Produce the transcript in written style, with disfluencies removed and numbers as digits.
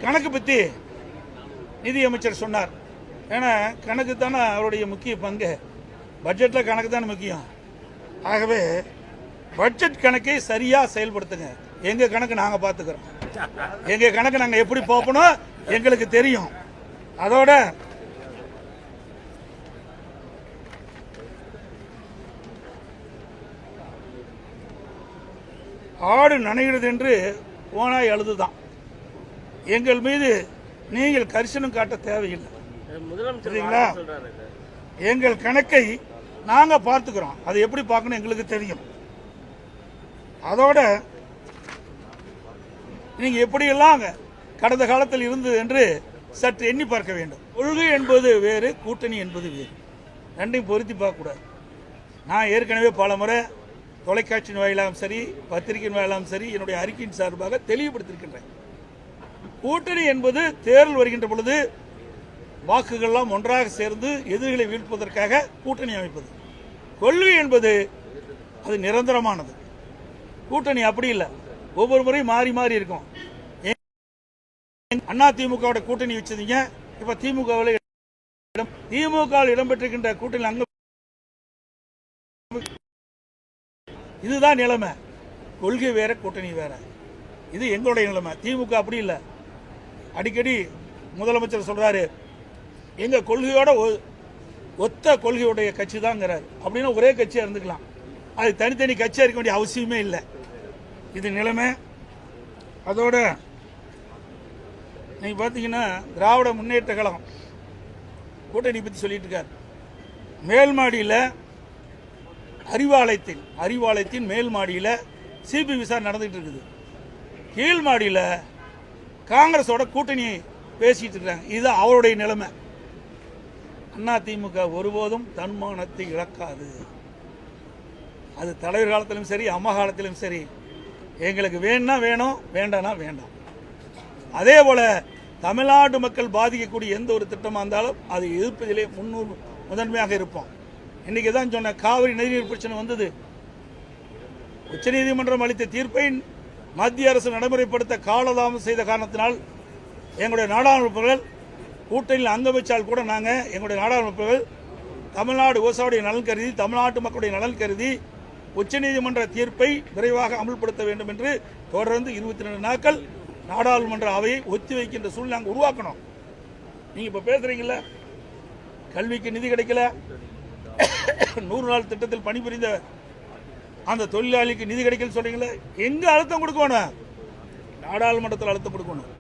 கணக்கு பற்றி நிதியமைச்சர் சொன்னார். ஏன்னா கணக்கு தானே அவருடைய முக்கிய பங்கு. பட்ஜெட்டில் கணக்கு தானே முக்கியம். ஆகவே பட்ஜெட் கணக்கை சரியாக செயல்படுத்துங்க. எங்கள் கணக்கு நாங்கள் பார்த்துக்கிறோம். எங்கள் கணக்கு நாங்கள் எப்படி போகணும் எங்களுக்கு தெரியும். அதோட ஆடு நனைகிறது என்று ஓனாய் அழுதுதான். எங்கள் மீது நீங்கள் கரிசனம் காட்ட தேவையில்லை. சரிங்களா? எங்கள் கணக்கை நாங்கள் பார்த்துக்கிறோம். அதை எப்படி பார்க்கணும் எங்களுக்கு தெரியும். அதோட நீங்கள் எப்படியெல்லாம் கடந்த காலத்தில் இருந்தது என்று சற்று எண்ணி பார்க்க வேண்டும். கொள்கை என்பது வேறு, கூட்டணி என்பது வேறு. ரெண்டையும் பொருத்தி பார்க்கக்கூடாது. நான் ஏற்கனவே பல முறை தொலைக்காட்சியின் வாயிலாகவும் சரி, பத்திரிகையின் வாயிலாகவும் சரி, என்னுடைய அறிக்கையின் சார்பாக தெளிவுபடுத்தியிருக்கின்றேன். கூட்டணி என்பது தேர்தல் வருகின்ற பொழுது வாக்குகள்லாம் ஒன்றாக சேர்ந்து எதிரிகளை வீழ்ப்பதற்காக கூட்டணி அமைப்பது. கொள்கை என்பது அது நிரந்தரமானது. கூட்டணி அப்படி இல்லை, ஒவ்வொரு முறையும் மாறி மாறி இருக்கும். அண்ணா திமுக கூட்டணி வச்சதீங்க, இப்ப திமுகவில் இடம்பெற்றிருக்கின்ற கூட்டணி அங்க இதுதான் நிலைமை. கொள்கை வேற, கூட்டணி வேற. இது எங்களுடைய நிலைமை. திமுக அப்படி இல்லை. அடிக்கடி முதலமைச்சர் சொல்றாரு, எங்க கொள்கையோட ஒத்த கொள்கையுடைய கட்சி தான்ங்கிறாரு. அப்படின்னா ஒரே கட்சியா இருந்துக்கலாம். அது தனித்தனி கட்சியா இருக்க வேண்டிய அவசியமே இல்லை. இது நிலைமை. அதோட நீங்க பாத்தீங்கன்னா திராவிட முன்னேற்ற கழகம் கூட்டணி பத்தி சொல்லிட்டு இருக்காரு. மேல் மாடியில் அறிவாலயத்தின் மேல் மாடியில் சிபி விசாரணை நடந்துட்டு இருக்குது. கீழ் மாடியில் காங்கிரஸோட கூட்டணி பேசிட்டு இருக்காங்க. இது அவருடைய நிலைமை. அதிமுக ஒருபோதும் தன்மானத்தை இழக்காது. அது தலைவர் காலத்திலும் சரி, அம்மா காலத்திலும் சரி. எங்களுக்கு வேணும்னா வேணும், வேண்டாம்னா வேண்டாம். அதே போல தமிழ்நாட்டு மக்கள் பாதிக்கக்கூடிய எந்த ஒரு திட்டமாக இருந்தாலும் அதை எதிர்ப்பதிலே முதன்மையாக இருப்போம். இன்னைக்கு தான் சொன்ன காவிரி நதிநீர் பிரச்சனை வந்தது. உச்சநீதிமன்றம் அளித்த தீர்ப்பை மத்திய அரசு நடைமுறைப்படுத்த காலதாமதம் செய்த காரணத்தினால் எங்களுடைய நாடாளுமன்றங்கள் கூட்டணியில் அங்க வச்சால் கூட நாங்கள் எங்களுடைய நாடாளுமன்றங்கள் தமிழ்நாடு விவசாயிகளுடைய நலன் கருதி, தமிழ்நாட்டு மக்களுடைய நலன் கருதி உச்சநீதிமன்ற தீர்ப்பை விரைவாக அமல்படுத்த வேண்டும் என்று தொடர்ந்து 22 நாட்கள் நாடாளுமன்ற அவையை ஒத்தி வைக்கின்ற சூழ்நிலை நாங்கள் உருவாக்கணும். நீங்க இப்ப பேசுறீங்கல்ல, கல்விக்கு நிதி கிடைக்கல, 100 நாள் திட்டத்தில் பணிபுரிந்த அந்த தொழிலாளிக்கு நிதி கிடைக்கல சொல்றீங்களே, எங்க அழுத்தம் கொடுக்கணும்? நாடாளுமன்றத்தில் அழுத்தம் கொடுக்கணும்.